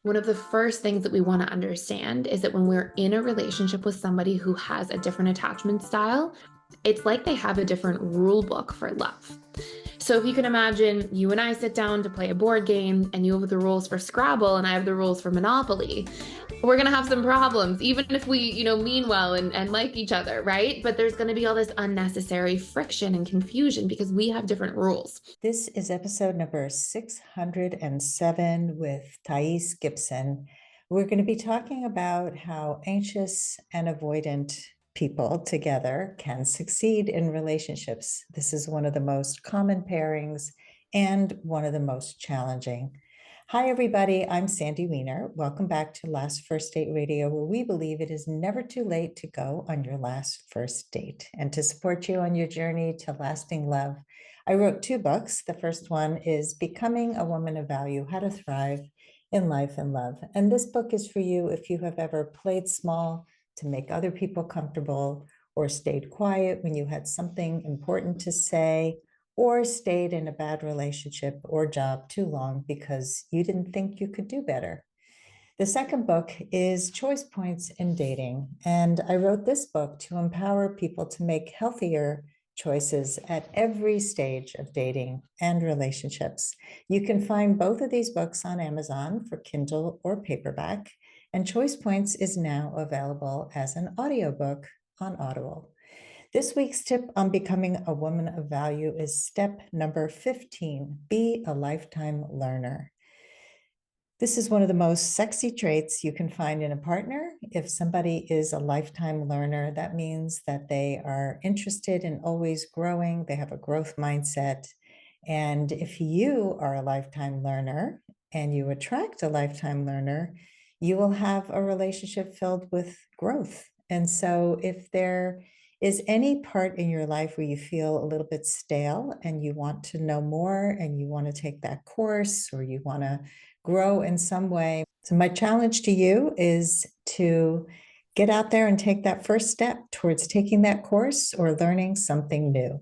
One of the first things that we want to understand is that when we're in a relationship with somebody who has a different attachment style, it's like they have a different rule book for love. So if you can imagine you and I sit down to play a board game and you have the rules for Scrabble and I have the rules for Monopoly, we're going to have some problems, even if we, mean well and like each other, right? But there's going to be all this unnecessary friction and confusion because we have different rules. This is episode number 607 with Thais Gibson. We're going to be talking about how anxious and avoidant people together can succeed in relationships. This is one of the most common pairings and one of the most challenging. Hi, everybody. I'm Sandy Weiner. Welcome back to Last First Date Radio, where we believe it is never too late to go on your last first date. And to support you on your journey to lasting love, I wrote 2 books. The first one is Becoming a Woman of Value, How to Thrive in Life and Love. And this book is for you if you have ever played small to make other people comfortable, or stayed quiet when you had something important to say, or stayed in a bad relationship or job too long because you didn't think you could do better. The second book is Choice Points in Dating. And I wrote this book to empower people to make healthier choices at every stage of dating and relationships. You can find both of these books on Amazon for Kindle or paperback. And Choice Points is now available as an audiobook on Audible. This week's tip on becoming a woman of value is step number 15, be a lifetime learner. This is one of the most sexy traits you can find in a partner. If somebody is a lifetime learner, that means that they are interested in always growing, they have a growth mindset. And if you are a lifetime learner and you attract a lifetime learner, you will have a relationship filled with growth. And so if there is any part in your life where you feel a little bit stale and you want to know more and you want to take that course or you want to grow in some way. So my challenge to you is to get out there and take that first step towards taking that course or learning something new.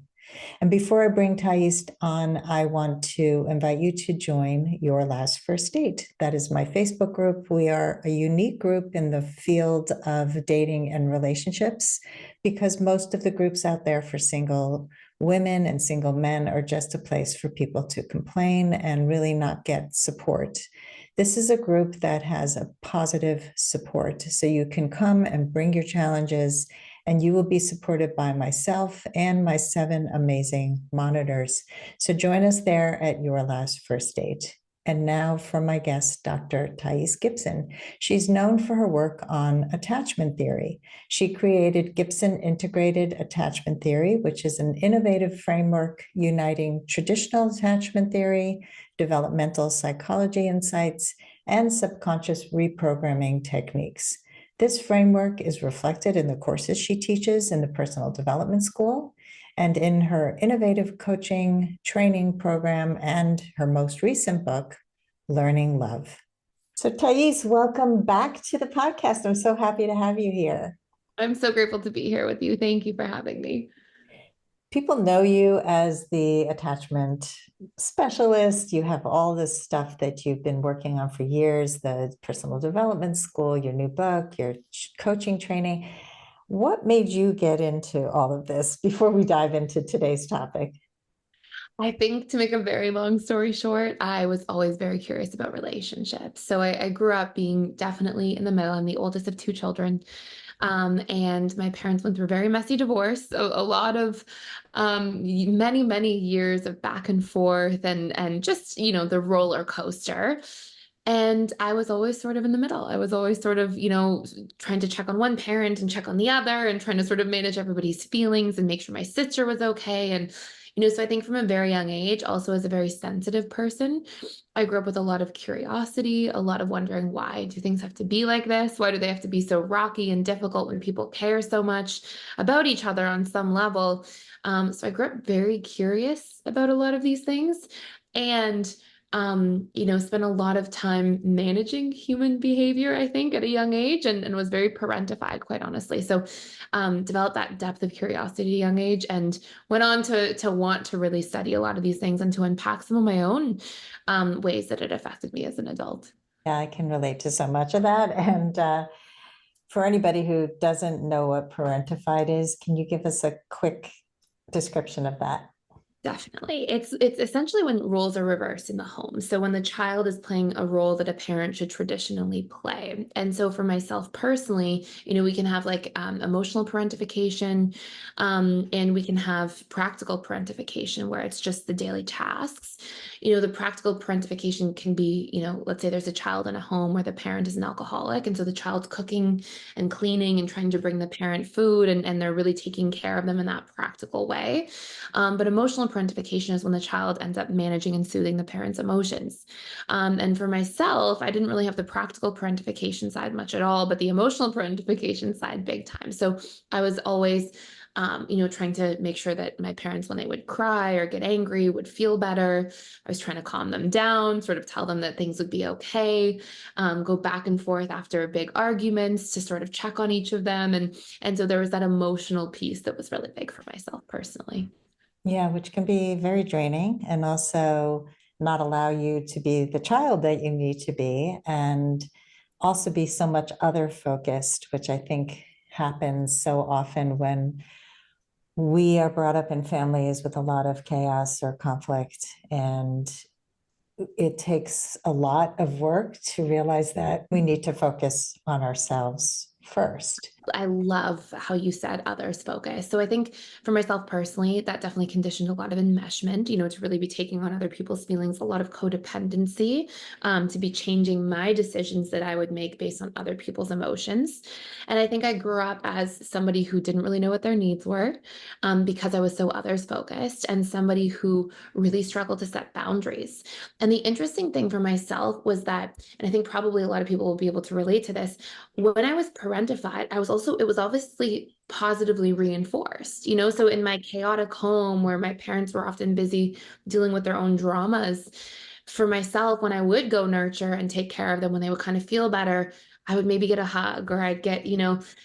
And before I bring Thais on, I want to invite you to join Your Last First Date. That is my Facebook group. We are a unique group in the field of dating and relationships because most of the groups out there for single women and single men are just a place for people to complain and really not get support. This is a group that has a positive support. So you can come and bring your challenges, and you will be supported by myself and my 7 amazing monitors. So join us there at Your Last First Date. And now for my guest, Dr. Thais Gibson. She's known for her work on attachment theory. She created Gibson Integrated Attachment Theory, which is an innovative framework uniting traditional attachment theory, developmental psychology insights, and subconscious reprogramming techniques. This framework is reflected in the courses she teaches in the Personal Development School and in her innovative coaching training program and her most recent book, Learning Love. So Thais, welcome back to the podcast. I'm so happy to have you here. I'm so grateful to be here with you. Thank you for having me. People know you as the attachment specialist. You have all this stuff that you've been working on for years, the Personal Development School, your new book, your coaching training. What made you get into all of this before we dive into today's topic? I think to make a very long story short, I was always very curious about relationships. So I grew up being definitely in the middle. I'm the oldest of 2 children. And my parents went through a very messy divorce, a lot of many, many years of back and forth and just, the roller coaster. And I was always sort of in the middle. I was always sort of, trying to check on one parent and check on the other and trying to sort of manage everybody's feelings and make sure my sister was okay. And, so I think from a very young age, also as a very sensitive person, I grew up with a lot of curiosity, a lot of wondering, why do things have to be like this? Why do they have to be so rocky and difficult when people care so much about each other on some level? So I grew up very curious about a lot of these things. And spent a lot of time managing human behavior, I think, at a young age and was very parentified, quite honestly. So developed that depth of curiosity at a young age and went on to want to really study a lot of these things and to unpack some of my own ways that it affected me as an adult. Yeah, I can relate to so much of that. And for anybody who doesn't know what parentified is, can you give us a quick description of that? Definitely. It's essentially when roles are reversed in the home. So when the child is playing a role that a parent should traditionally play. And so for myself personally, we can have like emotional parentification, and we can have practical parentification where it's just the daily tasks. The practical parentification can be, let's say there's a child in a home where the parent is an alcoholic, and so the child's cooking and cleaning and trying to bring the parent food, and they're really taking care of them in that practical way. But emotional parentification is when the child ends up managing and soothing the parent's emotions. And for myself, I didn't really have the practical parentification side much at all, but the emotional parentification side big time. So I was always trying to make sure that my parents, when they would cry or get angry, would feel better. I was trying to calm them down, sort of tell them that things would be okay, go back and forth after big arguments to sort of check on each of them. And so there was that emotional piece that was really big for myself personally. Yeah, which can be very draining and also not allow you to be the child that you need to be, and also be so much other focused, which I think happens so often when we are brought up in families with a lot of chaos or conflict. And it takes a lot of work to realize that we need to focus on ourselves first. I love how you said others focus. So I think for myself personally, that definitely conditioned a lot of enmeshment, to really be taking on other people's feelings, a lot of codependency, to be changing my decisions that I would make based on other people's emotions. And I think I grew up as somebody who didn't really know what their needs were, because I was so others focused, and somebody who really struggled to set boundaries. And the interesting thing for myself was that, and I think probably a lot of people will be able to relate to this, when I was parentified, it was obviously positively reinforced, so in my chaotic home where my parents were often busy dealing with their own dramas, for myself, when I would go nurture and take care of them, when they would kind of feel better, I would maybe get a hug, or I'd get,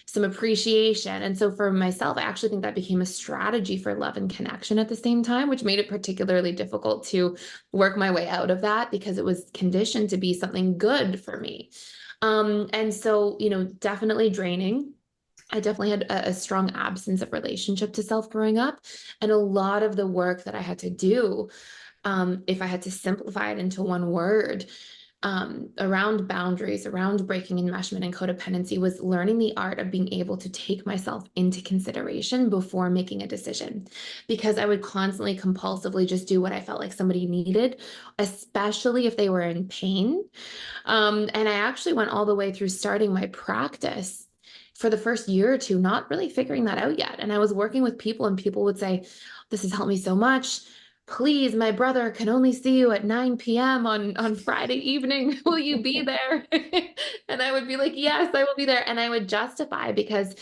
some appreciation. And so for myself, I actually think that became a strategy for love and connection at the same time, which made it particularly difficult to work my way out of that because it was conditioned to be something good for me. And so, definitely draining. I definitely had a strong absence of relationship to self growing up. And a lot of the work that I had to do, if I had to simplify it into one word, around boundaries, around breaking enmeshment and codependency, was learning the art of being able to take myself into consideration before making a decision. Because I would constantly compulsively just do what I felt like somebody needed, especially if they were in pain. And I actually went all the way through starting my practice for the first year or two, not really figuring that out yet. And I was working with people, and people would say, "This has helped me so much. Please, my brother can only see you at 9 p.m. on Friday evening. Will you be there?" And I would be like, "Yes, I will be there." And I would justify because,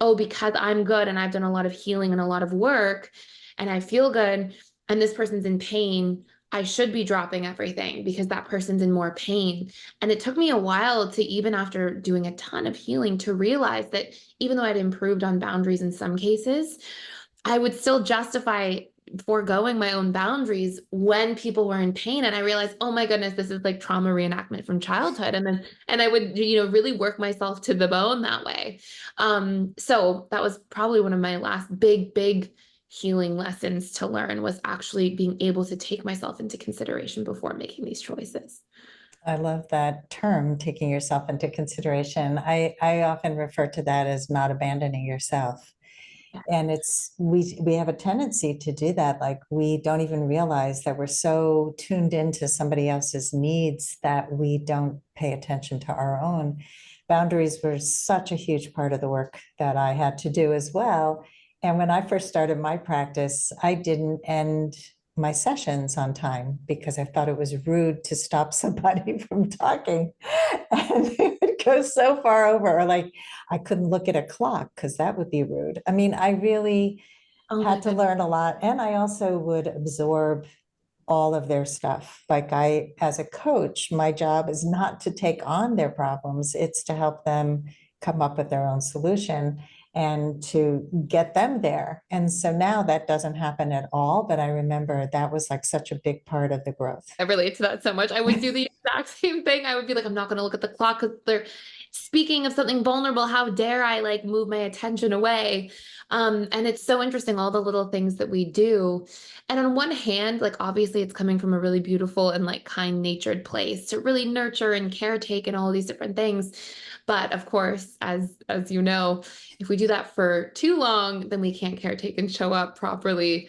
oh, because I'm good and I've done a lot of healing and a lot of work and I feel good, and this person's in pain, I should be dropping everything because that person's in more pain. And it took me a while to, even after doing a ton of healing, to realize that even though I'd improved on boundaries in some cases, I would still justify foregoing my own boundaries when people were in pain. And I realized, oh my goodness, this is like trauma reenactment from childhood. And I would, really work myself to the bone that way. So that was probably one of my last big healing lessons to learn, was actually being able to take myself into consideration before making these choices. I love that term, taking yourself into consideration. I often refer to that as not abandoning yourself. Yeah. And we have a tendency to do that. Like, we don't even realize that we're so tuned into somebody else's needs that we don't pay attention to our own. Boundaries were such a huge part of the work that I had to do as well. And when I first started my practice, I didn't end my sessions on time because I thought it was rude to stop somebody from talking. And it would go so far over, or like I couldn't look at a clock because that would be rude. I mean, I really Oh my had to goodness. learn a lot. And I also would absorb all of their stuff. Like, as a coach, my job is not to take on their problems, it's to help them come up with their own solution. and to get them there. And so now that doesn't happen at all. But I remember that was like such a big part of the growth. I relate to that so much. I would do the exact same thing. I would be like, I'm not going to look at the clock because they're speaking of something vulnerable. How dare I like move my attention away? And it's so interesting, all the little things that we do. And on one hand, like obviously it's coming from a really beautiful and like kind-natured place to really nurture and caretake and all these different things. But of course, as you know, if we do that for too long, then we can't caretake and show up properly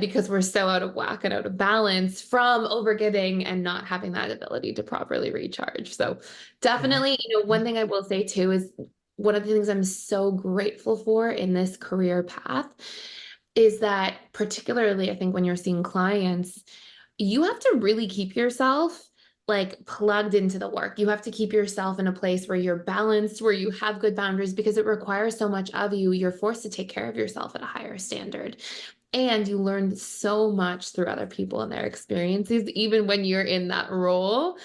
because we're so out of whack and out of balance from overgiving and not having that ability to properly recharge. So Yeah. definitely, one thing I will say too is one of the things I'm so grateful for in this career path is that particularly I think when you're seeing clients, you have to really keep yourself like plugged into the work. You have to keep yourself in a place where you're balanced, where you have good boundaries because it requires so much of you. You're forced to take care of yourself at a higher standard. And you learn so much through other people and their experiences, even when you're in that role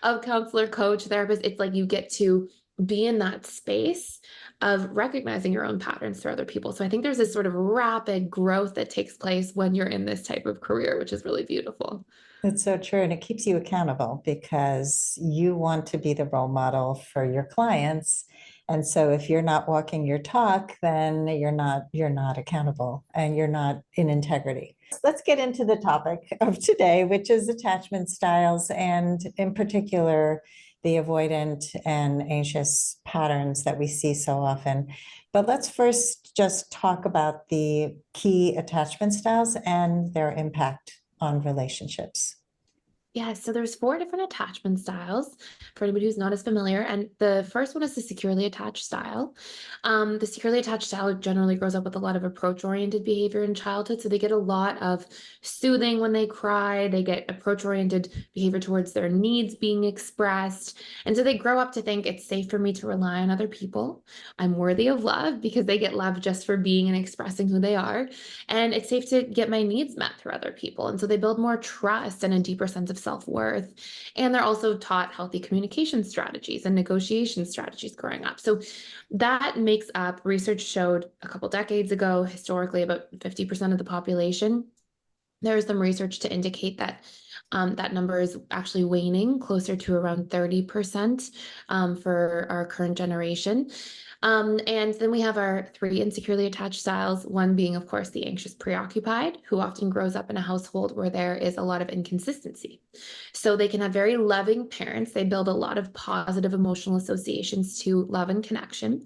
of counselor, coach, therapist. It's like you get to be in that space of recognizing your own patterns through other people. So I think there's this sort of rapid growth that takes place when you're in this type of career, which is really beautiful. It's so true. And it keeps you accountable because you want to be the role model for your clients. And so if you're not walking your talk, then you're not accountable and you're not in integrity. Let's get into the topic of today, which is attachment styles, and in particular, the avoidant and anxious patterns that we see so often. But let's first just talk about the key attachment styles and their impact on relationships. Yeah, so there's four different attachment styles for anybody who's not as familiar. And the first one is the securely attached style. The securely attached style generally grows up with a lot of approach-oriented behavior in childhood. So they get a lot of soothing when they cry. They get approach-oriented behavior towards their needs being expressed. And so they grow up to think it's safe for me to rely on other people. I'm worthy of love because they get love just for being and expressing who they are. And it's safe to get my needs met through other people. And so they build more trust and a deeper sense of self-worth. And they're also taught healthy communication strategies and negotiation strategies growing up. So that makes up, research showed a couple decades ago, historically, about 50% of the population. There's some research to indicate that that number is actually waning closer to around 30% for our current generation. And then we have our three insecurely attached styles, one being, of course, the anxious preoccupied, who often grows up in a household where there is a lot of inconsistency. So they can have very loving parents. They build a lot of positive emotional associations to love and connection.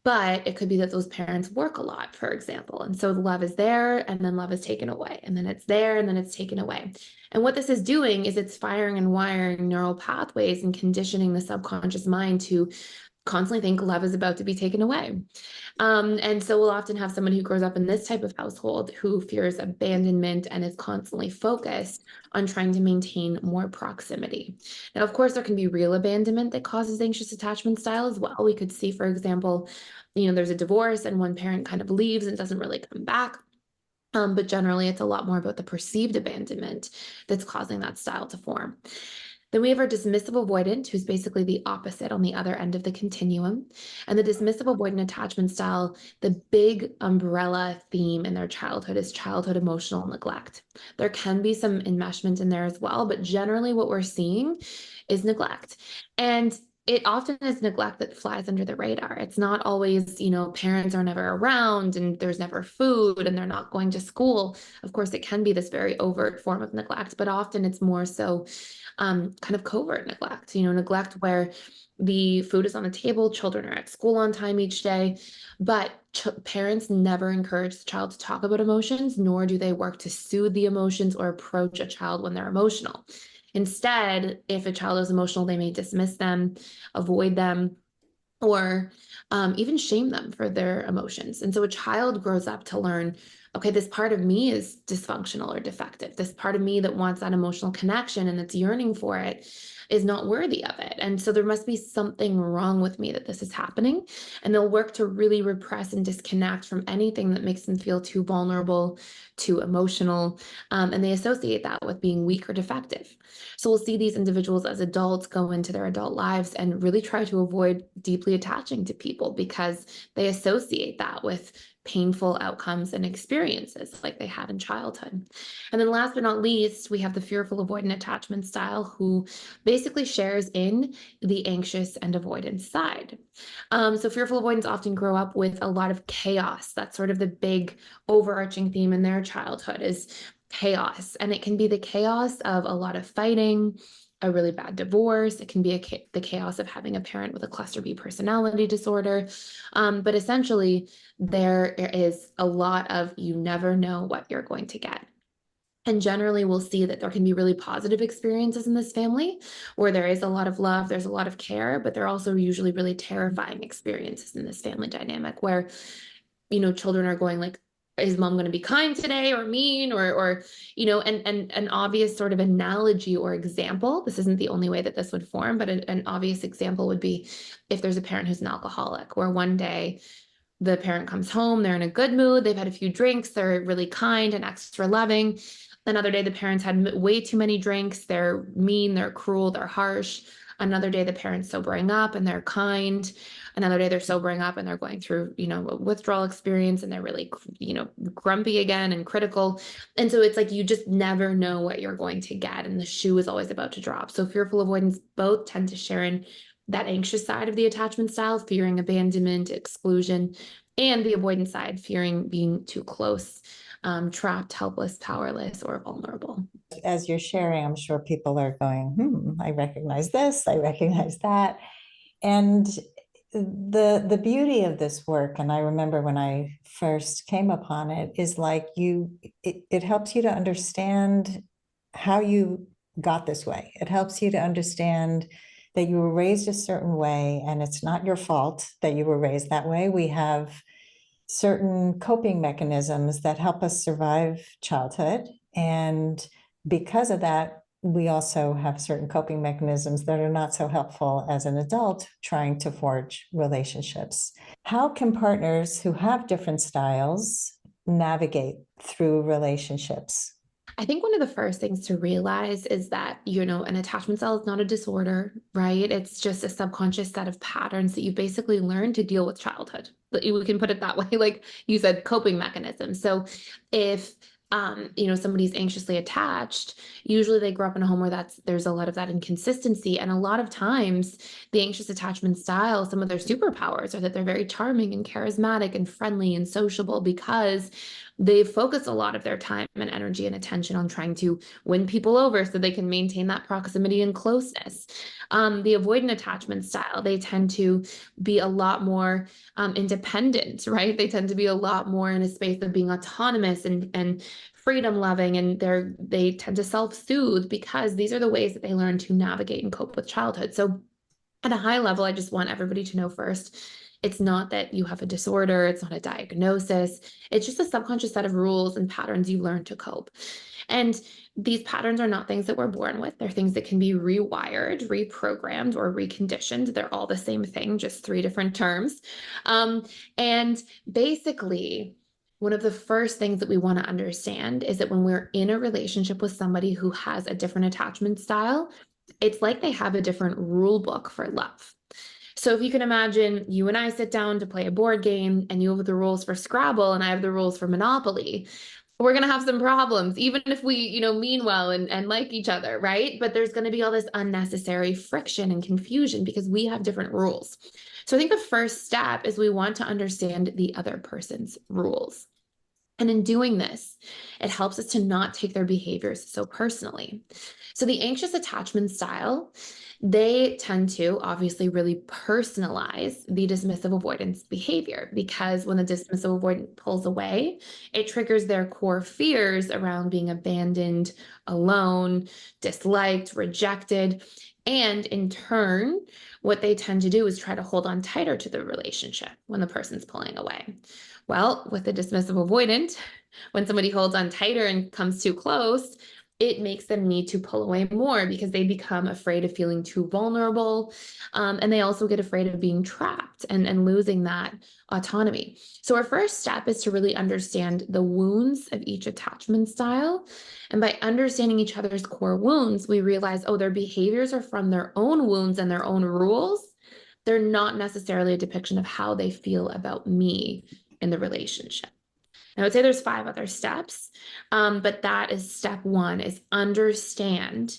But it could be that those parents work a lot, for example. And so the love is there and then love is taken away. And then it's there and then it's taken away. And what this is doing is it's firing and wiring neural pathways and conditioning the subconscious mind to constantly think love is about to be taken away. And so we'll often have someone who grows up in this type of household who fears abandonment and is constantly focused on trying to maintain more proximity. Now, of course, there can be real abandonment that causes anxious attachment style as well. We could see, for example, there's a divorce and one parent kind of leaves and doesn't really come back. But generally, it's a lot more about the perceived abandonment that's causing that style to form. Then we have our dismissive avoidant, who's basically the opposite on the other end of the continuum. And the dismissive avoidant attachment style, the big umbrella theme in their childhood is childhood emotional neglect. There can be some enmeshment in there as well, but generally what we're seeing is neglect. And it often is neglect that flies under the radar. It's not always, parents are never around and there's never food and they're not going to school. Of course, it can be this very overt form of neglect, but often it's more so kind of covert neglect, neglect where the food is on the table, children are at school on time each day, but parents never encourage the child to talk about emotions, nor do they work to soothe the emotions or approach a child when they're emotional. Instead, if a child is emotional, they may dismiss them, avoid them, or even shame them for their emotions. And so a child grows up to learn okay, this part of me is dysfunctional or defective. This part of me that wants that emotional connection and that's yearning for it is not worthy of it. And so there must be something wrong with me that this is happening. And they'll work to really repress and disconnect from anything that makes them feel too vulnerable, too emotional. And they associate that with being weak or defective. So we'll see these individuals as adults go into their adult lives and really try to avoid deeply attaching to people because they associate that with painful outcomes and experiences like they had in childhood. And then last but not least, we have the fearful avoidant attachment style who basically shares in the anxious and avoidant side. So fearful avoidants often grow up with a lot of chaos. That's sort of the big overarching theme in their childhood is chaos. And it can be the chaos of a lot of fighting, a really bad divorce. It can be the chaos of having a parent with a cluster B personality disorder. But essentially, there is a lot of you never know what you're going to get. And generally, we'll see that there can be really positive experiences in this family where there is a lot of love, there's a lot of care, but there are also usually really terrifying experiences in this family dynamic where, children are going like, is mom going to be kind today or mean or and an obvious sort of analogy or example, this isn't the only way that this would form, but an obvious example would be if there's a parent who's an alcoholic, where one day the parent comes home, they're in a good mood, they've had a few drinks, they're really kind and extra loving. Another day, the parents had way too many drinks, they're mean, they're cruel, they're harsh. Another day, the parents sobering up and they're kind. Another day, they're sobering up and they're going through, a withdrawal experience and they're really, grumpy again and critical. And so it's like you just never know what you're going to get. And the shoe is always about to drop. So fearful avoidance both tend to share in that anxious side of the attachment style, fearing abandonment, exclusion, and the avoidant side, fearing being too close, trapped, helpless, powerless, or vulnerable. As you're sharing, I'm sure people are going, I recognize this, I recognize that. And the beauty of this work, and I remember when I first came upon it, is like it helps you to understand how you got this way. It helps you to understand that you were raised a certain way, and it's not your fault that you were raised that way. We have certain coping mechanisms that help us survive childhood. And because of that, we also have certain coping mechanisms that are not so helpful as an adult trying to forge relationships. How can partners who have different styles navigate through relationships? I think one of the first things to realize is that, an attachment style is not a disorder, right? It's just a subconscious set of patterns that you basically learn to deal with childhood. We can put it that way, like you said, coping mechanisms. So if somebody's anxiously attached, usually they grow up in a home where there's a lot of that inconsistency. And a lot of times the anxious attachment style, some of their superpowers are that they're very charming and charismatic and friendly and sociable because they focus a lot of their time and energy and attention on trying to win people over so they can maintain that proximity and closeness. The avoidant attachment style, they tend to be a lot more independent, right? They tend to be a lot more in a space of being autonomous and freedom loving, and they tend to self-soothe because these are the ways that they learn to navigate and cope with childhood. So at a high level, I just want everybody to know first, it's not that you have a disorder, it's not a diagnosis, it's just a subconscious set of rules and patterns you learn to cope. And these patterns are not things that we're born with. They're things that can be rewired, reprogrammed, or reconditioned. They're all the same thing, just three different terms. And basically, one of the first things that we want to understand is that when we're in a relationship with somebody who has a different attachment style, it's like they have a different rule book for love. So if you can imagine you and I sit down to play a board game and you have the rules for Scrabble and I have the rules for Monopoly, we're going to have some problems, even if we, mean well and like each other, right? But there's going to be all this unnecessary friction and confusion because we have different rules. So I think the first step is we want to understand the other person's rules. And in doing this, it helps us to not take their behaviors so personally. So the anxious attachment style, they tend to obviously really personalize the dismissive avoidance behavior because when the dismissive avoidant pulls away, it triggers their core fears around being abandoned, alone, disliked, rejected. And in turn, what they tend to do is try to hold on tighter to the relationship when the person's pulling away. Well, with the dismissive avoidant, when somebody holds on tighter and comes too close, it makes them need to pull away more because they become afraid of feeling too vulnerable. And they also get afraid of being trapped and losing that autonomy. So, our first step is to really understand the wounds of each attachment style. And by understanding each other's core wounds, we realize, oh, their behaviors are from their own wounds and their own rules. They're not necessarily a depiction of how they feel about me in the relationship. I would say there's five other steps, but that is step one: is understand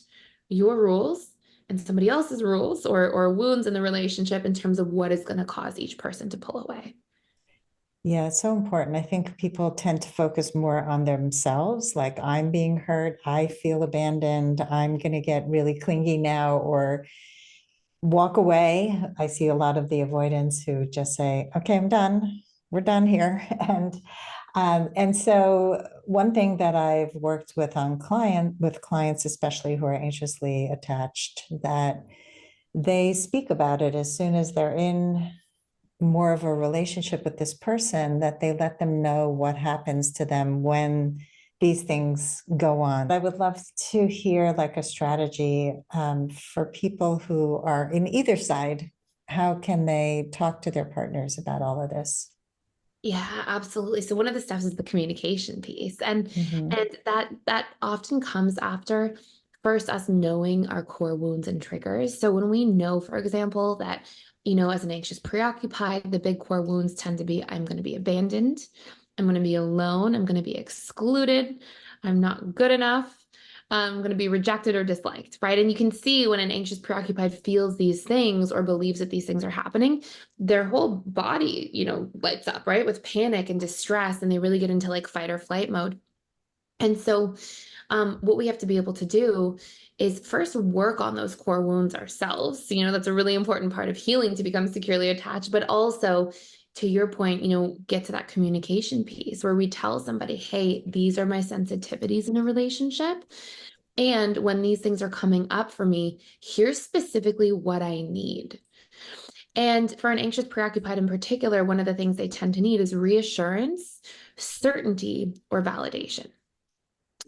your rules and somebody else's rules or wounds in the relationship in terms of what is going to cause each person to pull away. Yeah, it's so important. I think people tend to focus more on themselves, like I'm being hurt, I feel abandoned, I'm going to get really clingy now or walk away. I see a lot of the avoidants who just say, "Okay, I'm done. We're done here." And so one thing that I've worked with clients, especially who are anxiously attached, that they speak about it as soon as they're in more of a relationship with this person, that they let them know what happens to them when these things go on. I would love to hear like a strategy for people who are in either side. How can they talk to their partners about all of this? Yeah, absolutely. So one of the steps is the communication piece. And Mhm. and that often comes after first us knowing our core wounds and triggers. So when we know, for example, that, as an anxious preoccupied, the big core wounds tend to be I'm going to be abandoned, I'm going to be alone, I'm going to be excluded, I'm not good enough. I'm going to be rejected or disliked, right? And you can see when an anxious preoccupied feels these things or believes that these things are happening, their whole body, lights up, right? With panic and distress, and they really get into like fight or flight mode. And so, what we have to be able to do is first work on those core wounds ourselves. That's a really important part of healing to become securely attached, but also to your point, get to that communication piece where we tell somebody, hey, these are my sensitivities in a relationship. And when these things are coming up for me, here's specifically what I need. And for an anxious preoccupied in particular, one of the things they tend to need is reassurance, certainty, or validation.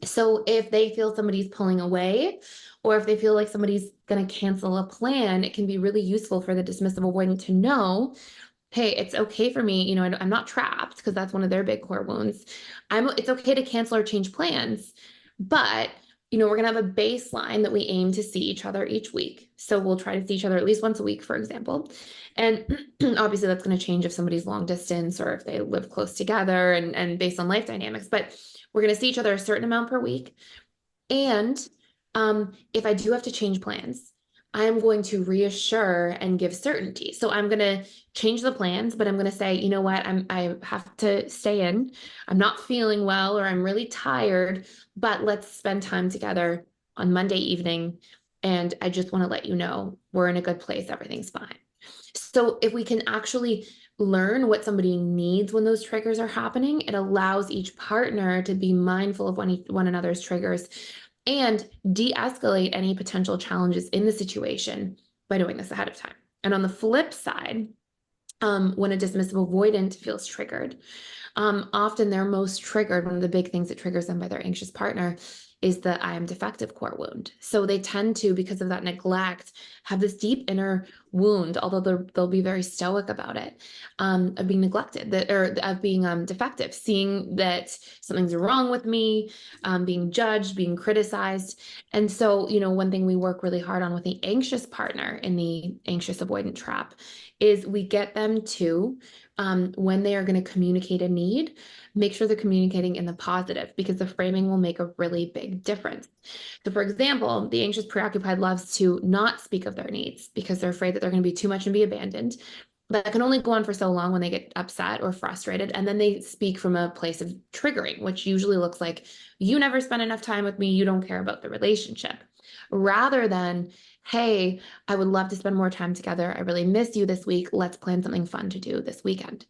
So if they feel somebody's pulling away, or if they feel like somebody's going to cancel a plan, it can be really useful for the dismissive avoidant to know, hey, it's okay for me. I'm not trapped because that's one of their big core wounds. It's okay to cancel or change plans, but we're gonna have a baseline that we aim to see each other each week. So we'll try to see each other at least once a week, for example. And obviously that's going to change if somebody's long distance or if they live close together and based on life dynamics. But we're going to see each other a certain amount per week. And if I do have to change plans, I'm going to reassure and give certainty. So I'm going to change the plans, but I'm going to say, you know what, I have to stay in. I'm not feeling well, or I'm really tired, but let's spend time together on Monday evening. And I just want to let you know we're in a good place. Everything's fine. So if we can actually learn what somebody needs when those triggers are happening, it allows each partner to be mindful of one another's triggers and de-escalate any potential challenges in the situation by doing this ahead of time. And on the flip side, when a dismissive avoidant feels triggered, often they're most triggered. One of the big things that triggers them by their anxious partner is the I am defective core wound. So they tend to, because of that neglect, have this deep inner wound, although they'll be very stoic about it, of being neglected, or of being defective, seeing that something's wrong with me, being judged, being criticized. And so, one thing we work really hard on with the anxious partner in the anxious avoidant trap is we get them to when they are going to communicate a need, make sure they're communicating in the positive because the framing will make a really big difference. So, for example, the anxious preoccupied loves to not speak of their needs because they're afraid that they're going to be too much and be abandoned. That can only go on for so long when they get upset or frustrated. And then they speak from a place of triggering, which usually looks like, you never spend enough time with me. You don't care about the relationship. Rather than, hey, I would love to spend more time together. I really miss you this week. Let's plan something fun to do this weekend.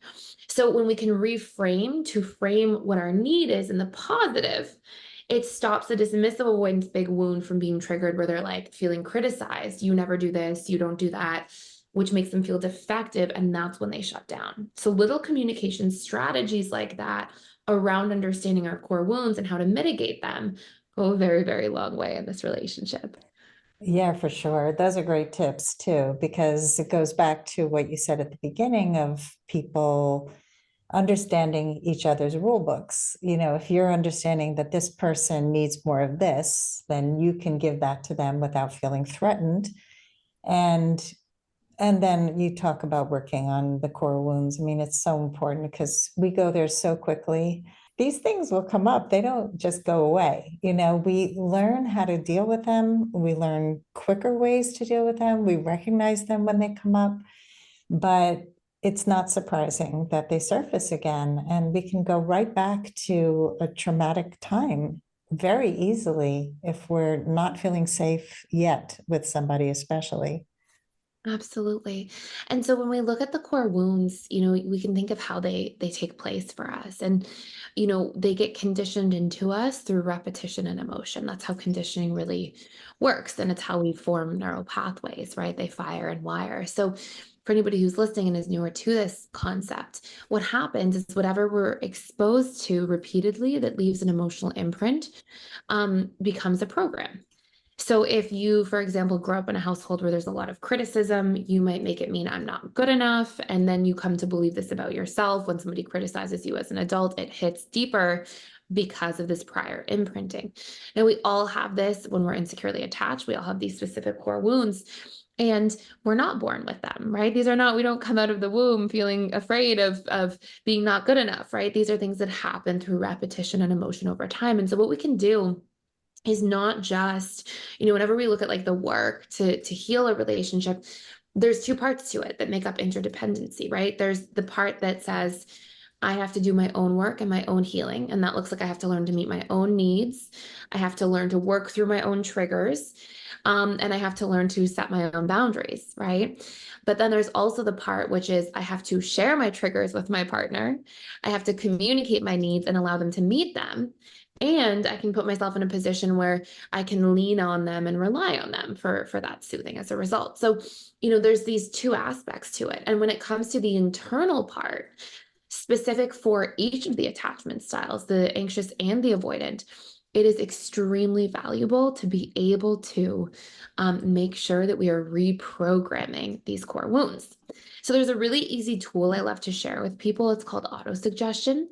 So when we can reframe to frame what our need is in the positive, it stops the dismissive avoidance big wound from being triggered where they're like feeling criticized. You never do this, you don't do that. which makes them feel defective, and that's when they shut down. So little communication strategies like that around understanding our core wounds and how to mitigate them go a very, very long way in this relationship. Yeah, for sure. Those are great tips too, because it goes back to what you said at the beginning of people understanding each other's rule books. If you're understanding that this person needs more of this, then you can give that to them without feeling threatened. And and then you talk about working on the core wounds. I mean, it's so important because we go there so quickly. These things will come up. They don't just go away. We learn how to deal with them. We learn quicker ways to deal with them. We recognize them when they come up, but it's not surprising that they surface again. And we can go right back to a traumatic time very easily if we're not feeling safe yet with somebody, especially. Absolutely. And so when we look at the core wounds, we can think of how they take place for us. And, they get conditioned into us through repetition and emotion. That's how conditioning really works. And it's how we form neural pathways, right? They fire and wire. So for anybody who's listening and is newer to this concept, what happens is whatever we're exposed to repeatedly that leaves an emotional imprint becomes a program. So if you, for example, grow up in a household where there's a lot of criticism, you might make it mean I'm not good enough. And then you come to believe this about yourself. When somebody criticizes you as an adult, it hits deeper because of this prior imprinting. Now, we all have this when we're insecurely attached. We all have these specific core wounds. And we're not born with them, right? These are not, we don't come out of the womb feeling afraid of being not good enough, right? These are things that happen through repetition and emotion over time. And so what we can do is not just, whenever we look at like the work to heal a relationship, there's two parts to it that make up interdependency, right? There's the part that says, I have to do my own work and my own healing. And that looks like I have to learn to meet my own needs. I have to learn to work through my own triggers. And I have to learn to set my own boundaries, right? But then there's also the part which is I have to share my triggers with my partner. I have to communicate my needs and allow them to meet them. And I can put myself in a position where I can lean on them and rely on them for that soothing as a result. So, there's these two aspects to it. And when it comes to the internal part, specific for each of the attachment styles, the anxious and the avoidant, it is extremely valuable to be able to make sure that we are reprogramming these core wounds. So there's a really easy tool I love to share with people. It's called autosuggestion.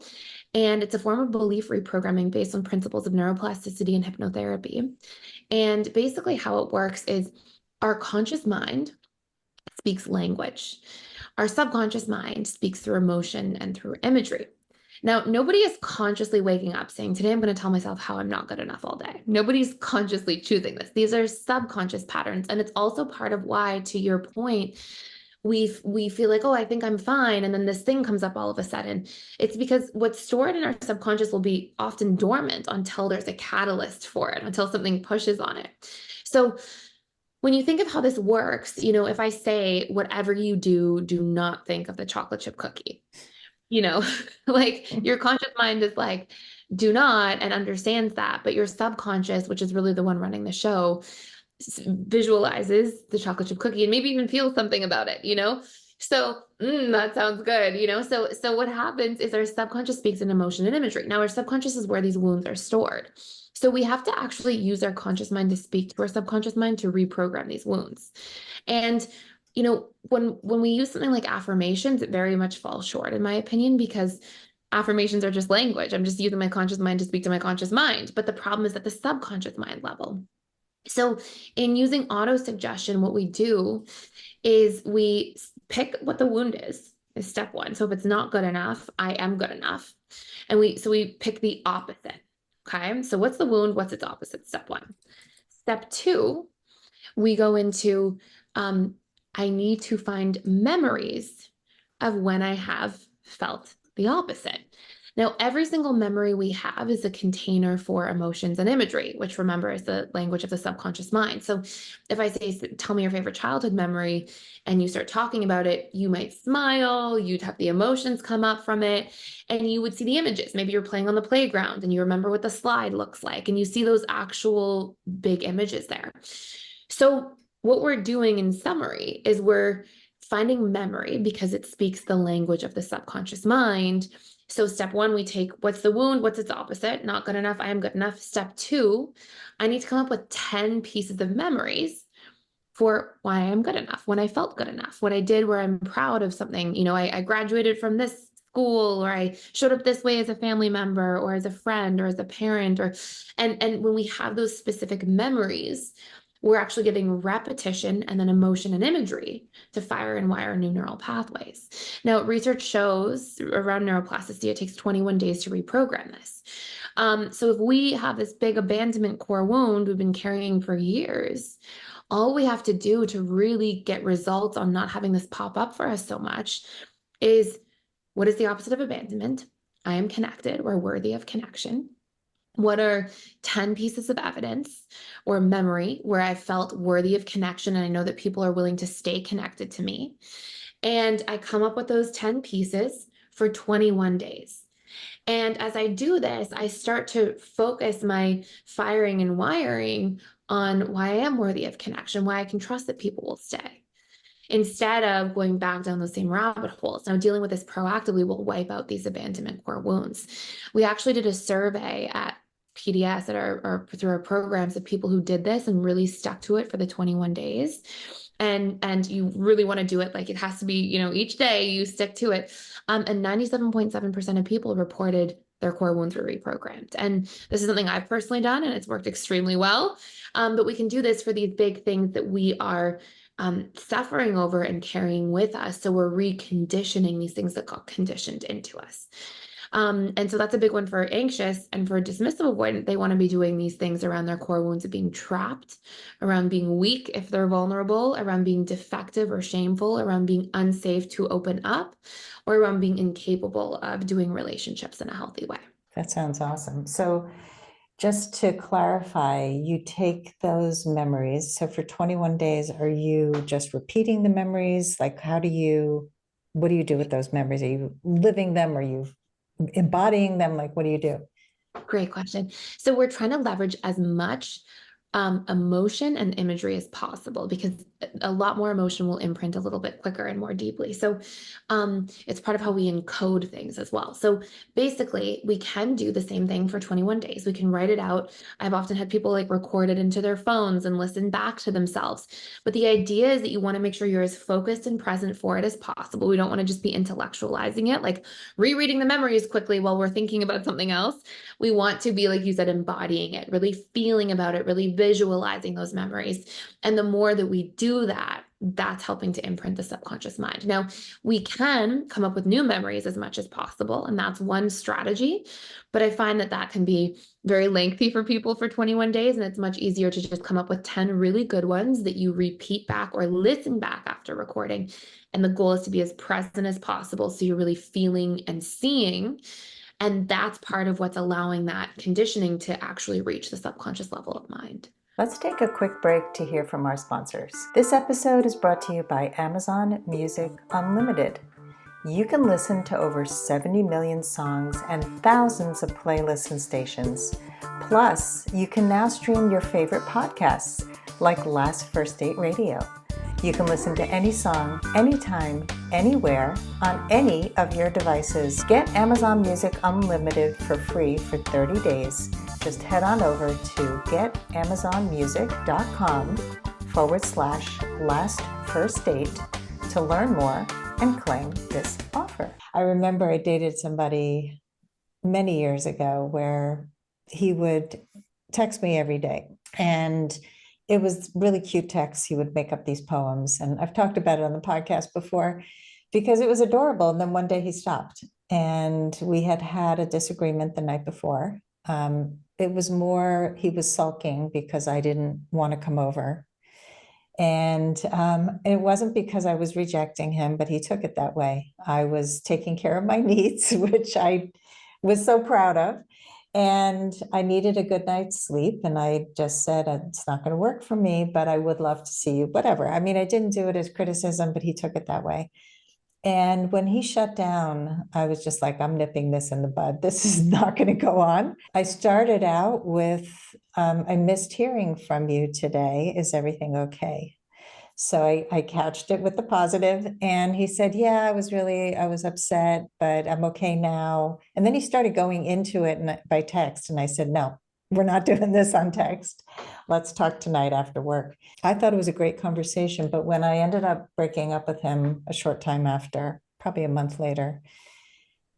And it's a form of belief reprogramming based on principles of neuroplasticity and hypnotherapy. And basically, how it works is our conscious mind speaks language. Our subconscious mind speaks through emotion and through imagery. Now, nobody is consciously waking up saying, today I'm going to tell myself how I'm not good enough all day. Nobody's consciously choosing this. These are subconscious patterns. And it's also part of why, to your point, we feel like, oh, I think I'm fine. And then this thing comes up all of a sudden. It's because what's stored in our subconscious will be often dormant until there's a catalyst for it, until something pushes on it. So when you think of how this works, if I say, whatever you do, do not think of the chocolate chip cookie, like your conscious mind is like, do not, and understands that. But your subconscious, which is really the one running the show, visualizes the chocolate chip cookie and maybe even feels something about it. So that sounds good. So what happens is our subconscious speaks in emotion and imagery. Now our subconscious is where these wounds are stored. So we have to actually use our conscious mind to speak to our subconscious mind to reprogram these wounds. And when we use something like affirmations, it very much falls short, in my opinion, because affirmations are just language. I'm just using my conscious mind to speak to my conscious mind. But the problem is at the subconscious mind level. So in using auto suggestion, what we do is we pick what the wound is step one. So if it's not good enough, I am good enough. And we pick the opposite. Okay. So what's the wound? What's its opposite? Step one. Step two, we go into I need to find memories of when I have felt the opposite. Now, every single memory we have is a container for emotions and imagery, which remember is the language of the subconscious mind. So if I say, tell me your favorite childhood memory, and you start talking about it, you might smile, you'd have the emotions come up from it, and you would see the images. Maybe you're playing on the playground and you remember what the slide looks like, and you see those actual big images there. So what we're doing in summary is we're finding memory because it speaks the language of the subconscious mind. So step one, we take what's the wound, what's its opposite? Not good enough, I am good enough. Step two, I need to come up with 10 pieces of memories for why I'm good enough, when I felt good enough, what I did where I'm proud of something. I graduated from this school, or I showed up this way as a family member or as a friend or as a parent, and when we have those specific memories, we're actually getting repetition and then emotion and imagery to fire and wire new neural pathways. Now, research shows around neuroplasticity, it takes 21 days to reprogram this. So if we have this big abandonment core wound we've been carrying for years, all we have to do to really get results on not having this pop up for us so much is, what is the opposite of abandonment? I am connected or worthy of connection. What are 10 pieces of evidence or memory where I felt worthy of connection and I know that people are willing to stay connected to me? And I come up with those 10 pieces for 21 days. And as I do this, I start to focus my firing and wiring on why I am worthy of connection, why I can trust that people will stay, instead of going back down those same rabbit holes. Now, dealing with this proactively will wipe out these abandonment core wounds. We actually did a survey at PDS or through our programs of people who did this and really stuck to it for the 21 days. And you really want to do it, like it has to be, each day you stick to it. And 97.7% of people reported their core wounds were reprogrammed. And this is something I've personally done, and it's worked extremely well. But we can do this for these big things that we are suffering over and carrying with us. So we're reconditioning these things that got conditioned into us. And so that's a big one for anxious. And for dismissive avoidant, they want to be doing these things around their core wounds of being trapped, around being weak if they're vulnerable, around being defective or shameful, around being unsafe to open up, or around being incapable of doing relationships in a healthy way. That sounds awesome. So just to clarify, you take those memories. So for 21 days, are you just repeating the memories? Like, what do you do with those memories? Are you living them? Are you embodying them? Like, what do you do? Great question. So we're trying to leverage as much emotion and imagery as possible, because a lot more emotion will imprint a little bit quicker and more deeply. So it's part of how we encode things as well. So basically, we can do the same thing for 21 days. We can write it out. I've often had people like record it into their phones and listen back to themselves. But the idea is that you want to make sure you're as focused and present for it as possible. We don't want to just be intellectualizing it, like rereading the memories quickly while we're thinking about something else. We want to be, like you said, embodying it, really feeling about it, really visualizing those memories. And the more that we do that, that's helping to imprint the subconscious mind. Now, we can come up with new memories as much as possible, and that's one strategy. But I find that that can be very lengthy for people for 21 days, and it's much easier to just come up with 10 really good ones that you repeat back or listen back after recording. And the goal is to be as present as possible, so you're really feeling and seeing. And that's part of what's allowing that conditioning to actually reach the subconscious level of mind. Let's take a quick break to hear from our sponsors. This episode is brought to you by Amazon Music Unlimited. You can listen to over 70 million songs and thousands of playlists and stations. Plus, you can now stream your favorite podcasts, like Last First Date Radio. You can listen to any song, anytime, anywhere, on any of your devices. Get Amazon Music Unlimited for free for 30 days. Just head on over to getamazonmusic.com/last-first-date to learn more and claim this offer. I remember I dated somebody many years ago where he would text me every day, and it was really cute texts. He would make up these poems, and I've talked about it on the podcast before because it was adorable. And then one day he stopped, and we had had a disagreement the night before. It was more, he was sulking because I didn't want to come over. And it wasn't because I was rejecting him, but he took it that way. I was taking care of my needs, which I was so proud of. And I needed a good night's sleep. And I just said, it's not going to work for me, but I would love to see you, whatever. I mean, I didn't do it as criticism, but he took it that way. And when he shut down, I was just like, I'm nipping this in the bud. This is not going to go on. I started out with, I missed hearing from you today. Is everything okay? So I couched it with the positive, and he said, yeah, I was upset, but I'm okay now. And then he started going into it by text. And I said, no, we're not doing this on text. Let's talk tonight after work. I thought it was a great conversation, but when I ended up breaking up with him a short time after, probably a month later,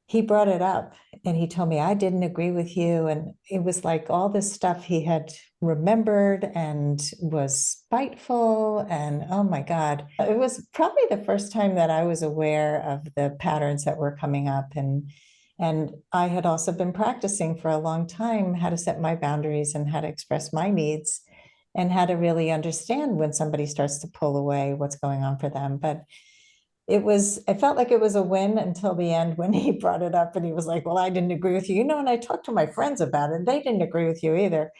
he brought it up and he told me, I didn't agree with you. And it was like all this stuff he had remembered and was spiteful. And oh my God, it was probably the first time that I was aware of the patterns that were coming up. And I had also been practicing for a long time how to set my boundaries and how to express my needs and how to really understand when somebody starts to pull away, what's going on for them. But I felt like it was a win until the end when he brought it up and he was like, well, I didn't agree with you. And I talked to my friends about it. They didn't agree with you either.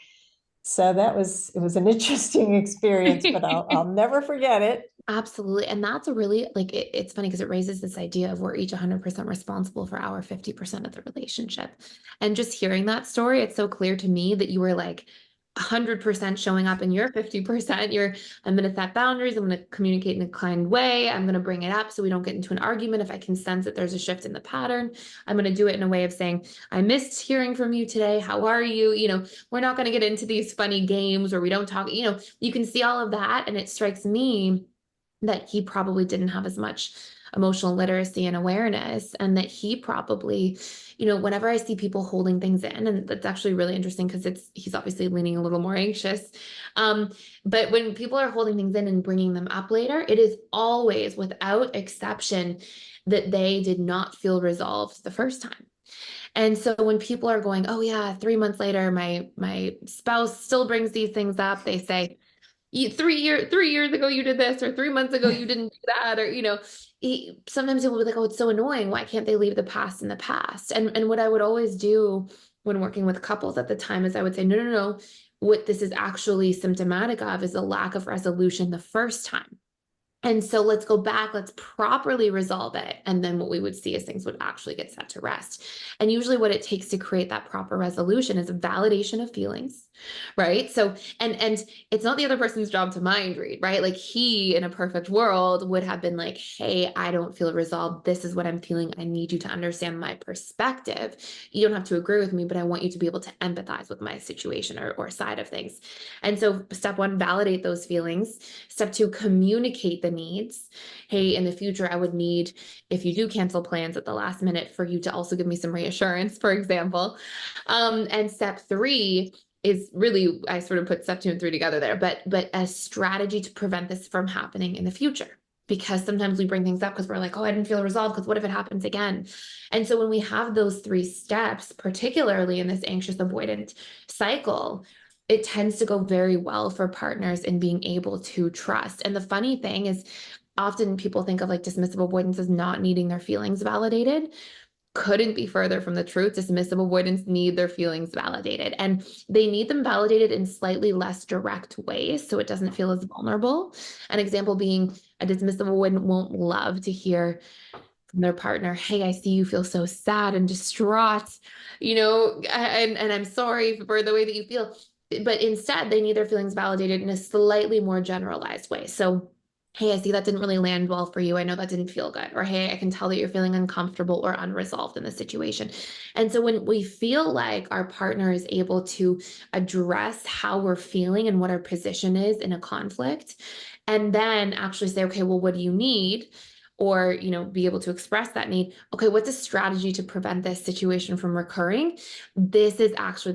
So it was an interesting experience, but I'll never forget it. Absolutely. And that's a really like it's funny because it raises this idea of we're each 100% responsible for our 50% of the relationship. And just hearing that story, it's so clear to me that you were like 100% showing up in your 50%. I'm going to set boundaries. I'm going to communicate in a kind way. I'm going to bring it up so we don't get into an argument. If I can sense that there's a shift in the pattern, I'm going to do it in a way of saying, I missed hearing from you today. How are you? We're not going to get into these funny games where we don't talk, you can see all of that. And it strikes me that he probably didn't have as much emotional literacy and awareness, and that he probably, whenever I see people holding things in, and that's actually really interesting because he's obviously leaning a little more anxious. But when people are holding things in and bringing them up later, it is always without exception that they did not feel resolved the first time. And so when people are going, oh yeah, 3 months later, my spouse still brings these things up, they say, 3 years ago you did this, or 3 months ago you didn't do that, or sometimes people will be like, oh, it's so annoying, why can't they leave the past in the past? And what I would always do when working with couples at the time is I would say, no, no, no, what this is actually symptomatic of is a lack of resolution the first time. And so let's go back, let's properly resolve it. And then what we would see is things would actually get set to rest. And usually what it takes to create that proper resolution is a validation of feelings, right? So, and it's not the other person's job to mind read, right? Like he, in a perfect world, would have been like, hey, I don't feel resolved. This is what I'm feeling. I need you to understand my perspective. You don't have to agree with me, but I want you to be able to empathize with my situation or side of things. And so step one, validate those feelings. Step two, communicate the needs. Hey, in the future, I would need, if you do cancel plans at the last minute, for you to also give me some reassurance, for example. And step three is really, I sort of put step two and three together there, but a strategy to prevent this from happening in the future. Because sometimes we bring things up because we're like, oh, I didn't feel resolved because what if it happens again? And so when we have those three steps, particularly in this anxious avoidant cycle, it tends to go very well for partners in being able to trust. And the funny thing is, often people think of like dismissive avoidance as not needing their feelings validated. Couldn't be further from the truth. Dismissive avoidants need their feelings validated, and they need them validated in slightly less direct ways so it doesn't feel as vulnerable. An example being a dismissive avoidant won't love to hear from their partner, hey, I see you feel so sad and distraught, and I'm sorry for the way that you feel. But instead, they need their feelings validated in a slightly more generalized way. So, hey, I see that didn't really land well for you. I know that didn't feel good. Or, hey, I can tell that you're feeling uncomfortable or unresolved in the situation. And so when we feel like our partner is able to address how we're feeling and what our position is in a conflict, and then actually say, okay, well, what do you need? Or be able to express that need. Okay, what's a strategy to prevent this situation from recurring? This is actually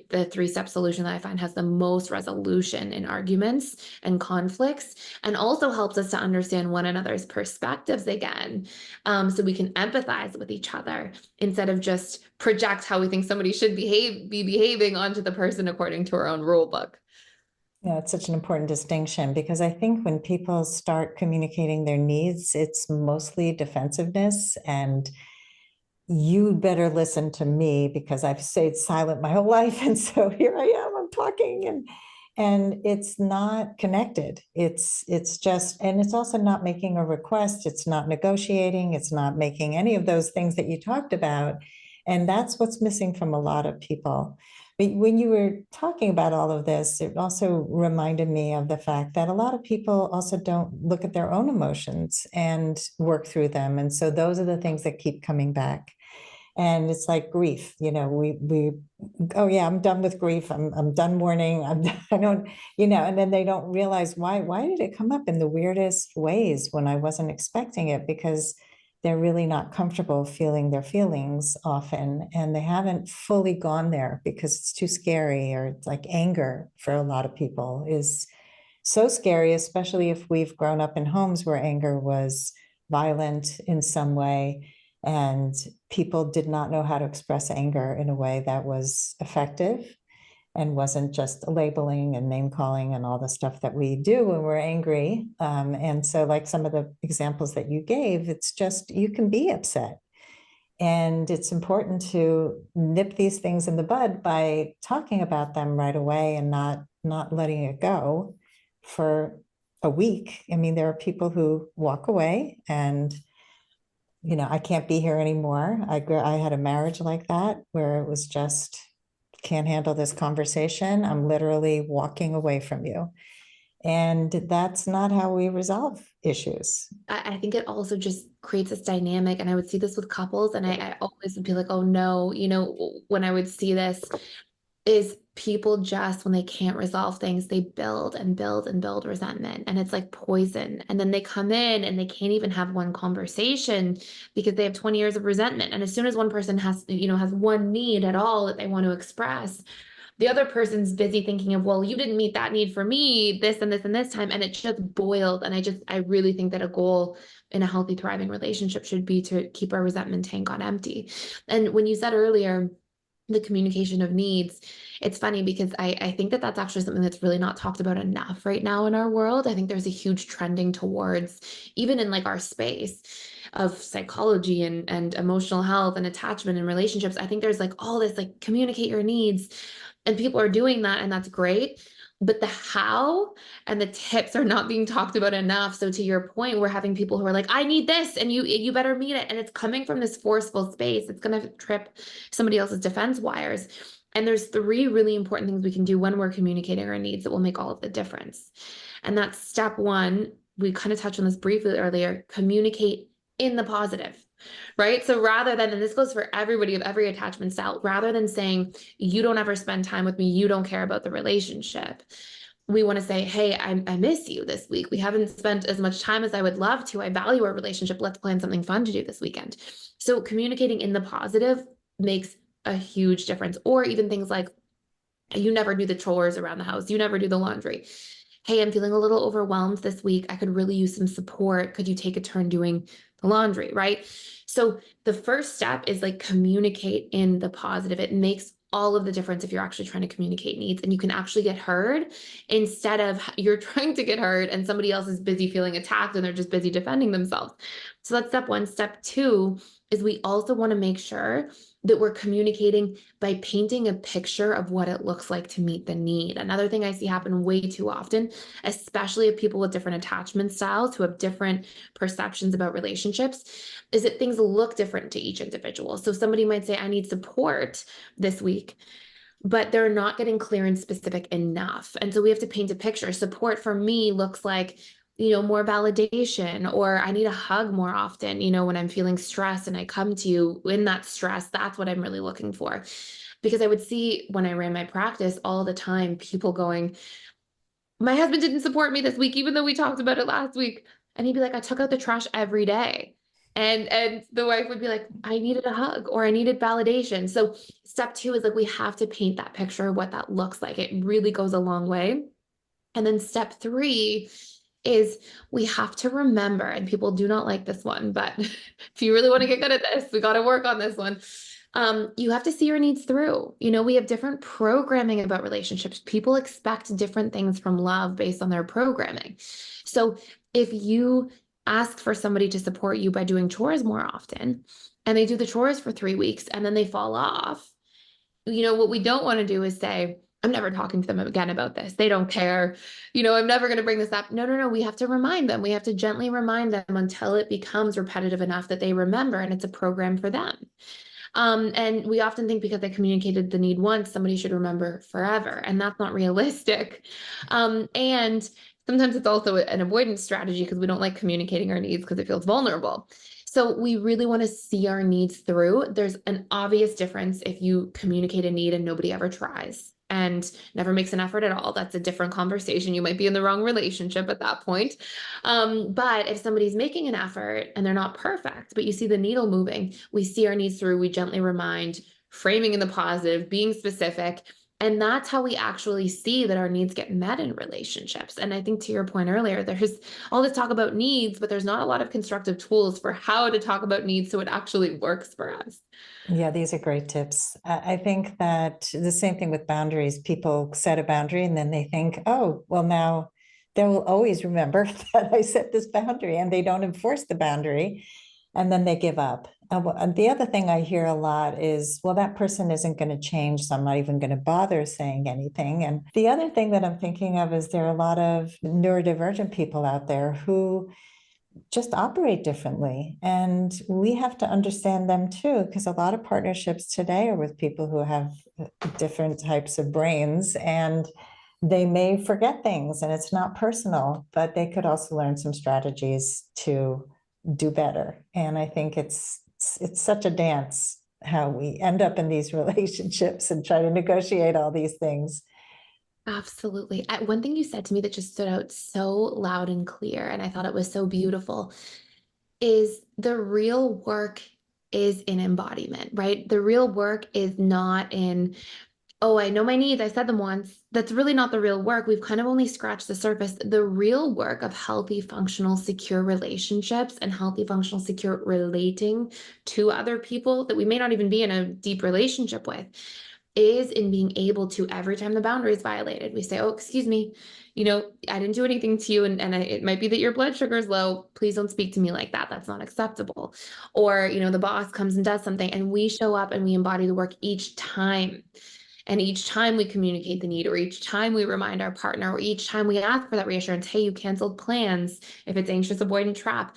the three-step solution that I find has the most resolution in arguments and conflicts, and also helps us to understand one another's perspectives again, so we can empathize with each other instead of just project how we think somebody should be behaving onto the person according to our own rule book. Yeah, it's such an important distinction because I think when people start communicating their needs, it's mostly defensiveness, and you better listen to me because I've stayed silent my whole life. And so here I am, I'm talking, and it's not connected. It's just, and it's also not making a request, it's not negotiating, it's not making any of those things that you talked about. And that's what's missing from a lot of people. But when you were talking about all of this, it also reminded me of the fact that a lot of people also don't look at their own emotions and work through them. And so those are the things that keep coming back. And it's like grief, we oh yeah, I'm done with grief. I'm done mourning. I don't, and then they don't realize why did it come up in the weirdest ways when I wasn't expecting it, because they're really not comfortable feeling their feelings often, and they haven't fully gone there because it's too scary. Or it's like anger for a lot of people is so scary, especially if we've grown up in homes where anger was violent in some way, and people did not know how to express anger in a way that was effective and wasn't just labeling and name calling and all the stuff that we do when we're angry. And so, like some of the examples that you gave, it's just you can be upset. And it's important to nip these things in the bud by talking about them right away and not letting it go for a week. I mean, there are people who walk away and I can't be here anymore. I had a marriage like that where it was just can't handle this conversation. I'm literally walking away from you. And that's not how we resolve issues. I think it also just creates this dynamic, and I would see this with couples, and I always would be like, oh no, when I would see this is people just when they can't resolve things, they build and build and build resentment, and it's like poison. And then they come in and they can't even have one conversation because they have 20 years of resentment. And as soon as one person has one need at all that they want to express, the other person's busy thinking of, well, you didn't meet that need for me, this and this and this time. And it just boiled. And I really think that a goal in a healthy, thriving relationship should be to keep our resentment tank on empty. And when you said earlier, the communication of needs, it's funny because I think that that's actually something that's really not talked about enough right now in our world. I think there's a huge trending towards, even in like our space of psychology and emotional health and attachment and relationships. I think there's like all this like communicate your needs, and people are doing that, and that's great. But the how and the tips are not being talked about enough. So to your point, we're having people who are like, I need this, and you better meet it. And it's coming from this forceful space. It's going to trip somebody else's defense wires. And there's three really important things we can do when we're communicating our needs that will make all of the difference. And that's step one. We kind of touched on this briefly earlier, communicate in the positive, right? So rather than, and this goes for everybody of every attachment style, rather than saying, you don't ever spend time with me, you don't care about the relationship, we want to say, hey, I miss you this week. We haven't spent as much time as I would love to. I value our relationship. Let's plan something fun to do this weekend. So communicating in the positive makes a huge difference. Or even things like, you never do the chores around the house. You never do the laundry. Hey, I'm feeling a little overwhelmed this week. I could really use some support. Could you take a turn doing the laundry, right? So the first step is like communicate in the positive. It makes all of the difference if you're actually trying to communicate needs, and you can actually get heard instead of you're trying to get heard and somebody else is busy feeling attacked and they're just busy defending themselves. So that's step one. Step two is we also want to make sure that we're communicating by painting a picture of what it looks like to meet the need. Another thing I see happen way too often, especially of people with different attachment styles who have different perceptions about relationships, is that things look different to each individual. So somebody might say, I need support this week, but they're not getting clear and specific enough. And so we have to paint a picture. Support for me looks like, more validation, or I need a hug more often, when I'm feeling stressed and I come to you in that stress, that's what I'm really looking for. Because I would see when I ran my practice all the time, people going, my husband didn't support me this week, even though we talked about it last week. And he'd be like, I took out the trash every day. And the wife would be like, I needed a hug or I needed validation. So step two is like, we have to paint that picture of what that looks like. It really goes a long way. And then step three is we have to remember, and people do not like this one, but if you really want to get good at this, we got to work on this one. You have to see your needs through. We have different programming about relationships. People expect different things from love based on their programming. So if you ask for somebody to support you by doing chores more often, and they do the chores for 3 weeks and then they fall off, what we don't want to do is say, I'm never talking to them again about this. They don't care. I'm never going to bring this up. No, no, no. We have to remind them. We have to gently remind them until it becomes repetitive enough that they remember and it's a program for them. And we often think because they communicated the need once, somebody should remember forever, and that's not realistic. And sometimes it's also an avoidance strategy because we don't like communicating our needs because it feels vulnerable. So we really want to see our needs through. There's an obvious difference if you communicate a need and nobody ever tries and never makes an effort at all. That's a different conversation. You might be in the wrong relationship at that point. But if somebody's making an effort and they're not perfect, but you see the needle moving, we see our needs through, we gently remind, framing in the positive, being specific. And that's how we actually see that our needs get met in relationships. And I think to your point earlier, there's all this talk about needs, but there's not a lot of constructive tools for how to talk about needs so it actually works for us. Yeah, these are great tips. I think that the same thing with boundaries. People set a boundary and then they think, oh, well, now they will always remember that I set this boundary, and they don't enforce the boundary, and then they give up. And the other thing I hear a lot is, well, that person isn't going to change, so I'm not even going to bother saying anything. And the other thing that I'm thinking of is there are a lot of neurodivergent people out there who just operate differently. And we have to understand them too, because a lot of partnerships today are with people who have different types of brains, and they may forget things, and it's not personal, but they could also learn some strategies to do better. And I think it's such a dance how we end up in these relationships and try to negotiate all these things. Absolutely. One thing you said to me that just stood out so loud and clear, and I thought it was so beautiful, is the real work is in embodiment, right? The real work is not in, oh, I know my needs. I said them once. That's really not the real work. We've kind of only scratched the surface. The real work of healthy, functional, secure relationships and healthy, functional, secure relating to other people that we may not even be in a deep relationship with is in being able to, every time the boundary is violated, we say, oh, excuse me, I didn't do anything to you. And it might be that your blood sugar is low. Please don't speak to me like that. That's not acceptable. Or, the boss comes and does something and we show up and we embody the work each time. And each time we communicate the need, or each time we remind our partner, or each time we ask for that reassurance, hey, you canceled plans, if it's anxious avoidant trap.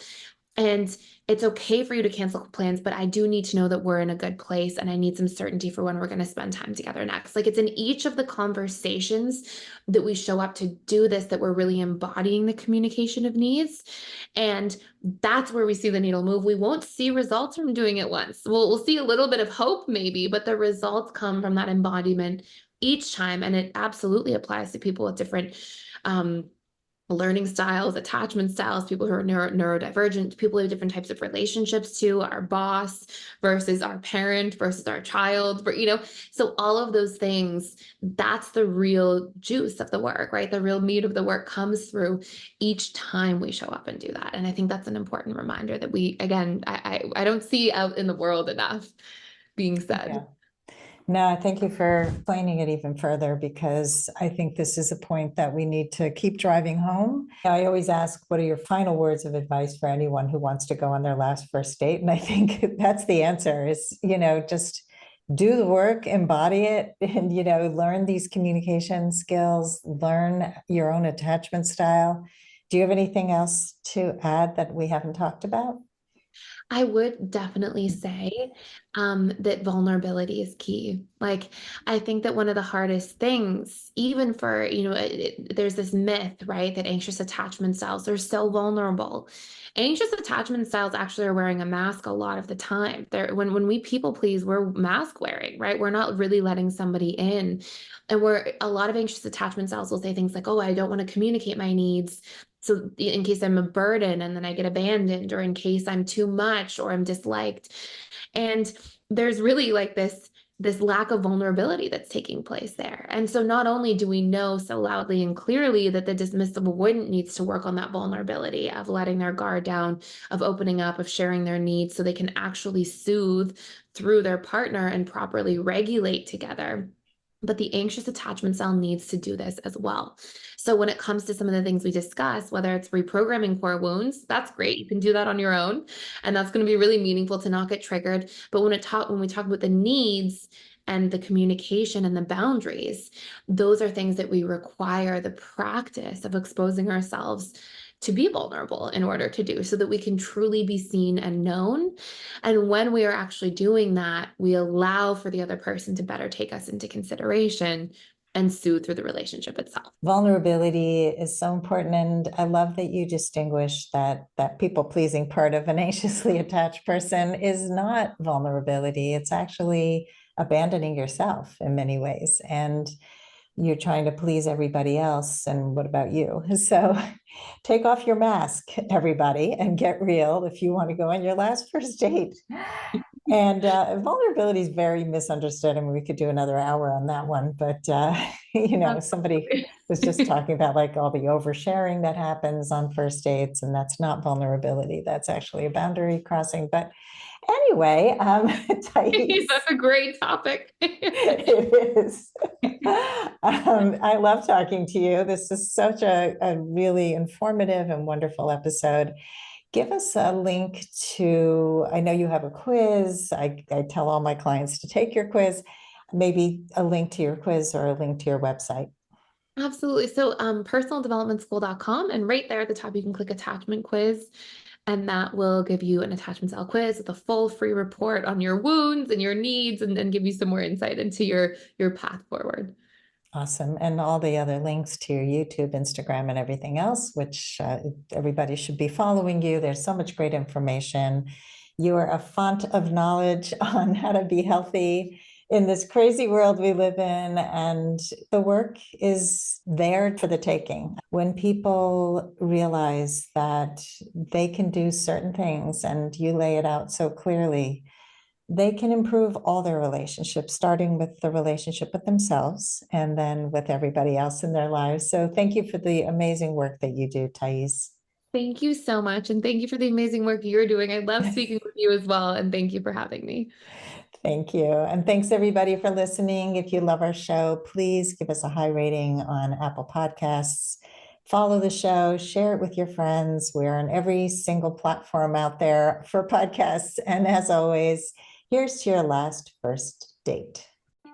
And it's okay for you to cancel plans, but I do need to know that we're in a good place and I need some certainty for when we're going to spend time together next. Like, it's in each of the conversations that we show up to do this that we're really embodying the communication of needs. And that's where we see the needle move. We won't see results from doing it once. We'll see a little bit of hope maybe, but the results come from that embodiment each time. And it absolutely applies to people with different learning styles, attachment styles, people who are neurodivergent, people who have different types of relationships to our boss versus our parent versus our child, so all of those things, that's the real juice of the work, right? The real meat of the work comes through each time we show up and do that. And I think that's an important reminder that we, again, I don't see out in the world enough being said. Yeah. No, thank you for explaining it even further, because I think this is a point that we need to keep driving home. I always ask, what are your final words of advice for anyone who wants to go on their last first date? And I think that's the answer is, just do the work, embody it, and, learn these communication skills, learn your own attachment style. Do you have anything else to add that we haven't talked about? I would definitely say that vulnerability is key. Like, I think that one of the hardest things, even for, there's this myth, right, that anxious attachment styles are so vulnerable. Anxious attachment styles actually are wearing a mask a lot of the time. When we people please, we're mask wearing, right? We're not really letting somebody in. And a lot of anxious attachment styles will say things like, oh, I don't want to communicate my needs. So in case I'm a burden and then I get abandoned, or in case I'm too much or I'm disliked. And there's really like this lack of vulnerability that's taking place there. And so not only do we know so loudly and clearly that the dismissive avoidant needs to work on that vulnerability of letting their guard down, of opening up, of sharing their needs so they can actually soothe through their partner and properly regulate together. But the anxious attachment style needs to do this as well. So when it comes to some of the things we discuss, whether it's reprogramming core wounds, that's great. You can do that on your own, and that's going to be really meaningful to not get triggered. But when we talk about the needs and the communication and the boundaries, those are things that we require the practice of exposing ourselves to be vulnerable in order to do so that we can truly be seen and known. And when we are actually doing that, we allow for the other person to better take us into consideration and soothe through the relationship itself. Vulnerability is so important. And I love that you distinguish that people-pleasing part of an anxiously attached person is not vulnerability. It's actually abandoning yourself in many ways. And you're trying to please everybody else. And what about you? So take off your mask, everybody, and get real if you want to go on your last first date. And vulnerability is very misunderstood. I mean, we could do another hour on that one, but somebody was just talking about like all the oversharing that happens on first dates, and that's not vulnerability. That's actually a boundary crossing. But anyway, Thais, That's a great topic. it is. I love talking to you. This is such a really informative and wonderful episode. Give us a link to, I know you have a quiz. I tell all my clients to take your quiz, maybe a link to your quiz or a link to your website. Absolutely. So, personaldevelopmentschool.com, and right there at the top, you can click attachment quiz, and that will give you an attachment style quiz with a full free report on your wounds and your needs, and give you some more insight into your path forward. Awesome. And all the other links to your YouTube, Instagram, and everything else, which everybody should be following you. There's so much great information. You are a font of knowledge on how to be healthy in this crazy world we live in. And the work is there for the taking. When people realize that they can do certain things, and you lay it out so clearly, they can improve all their relationships, starting with the relationship with themselves and then with everybody else in their lives. So thank you for the amazing work that you do, Thais. Thank you so much, and thank you for the amazing work you're doing. I love speaking with you as well, and thank you for having me. Thank you. And thanks everybody for listening. If you love our show, please give us a high rating on Apple Podcasts. Follow the show, share it with your friends. We're on every single platform out there for podcasts. And as always, here's to your last first date.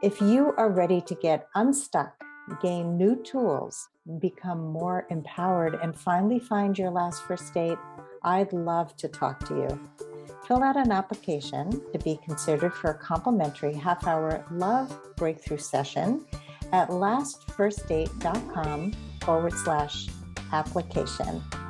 If you are ready to get unstuck, gain new tools, become more empowered, and finally find your last first date, I'd love to talk to you. Fill out an application to be considered for a complimentary half-hour love breakthrough session at lastfirstdate.com/application.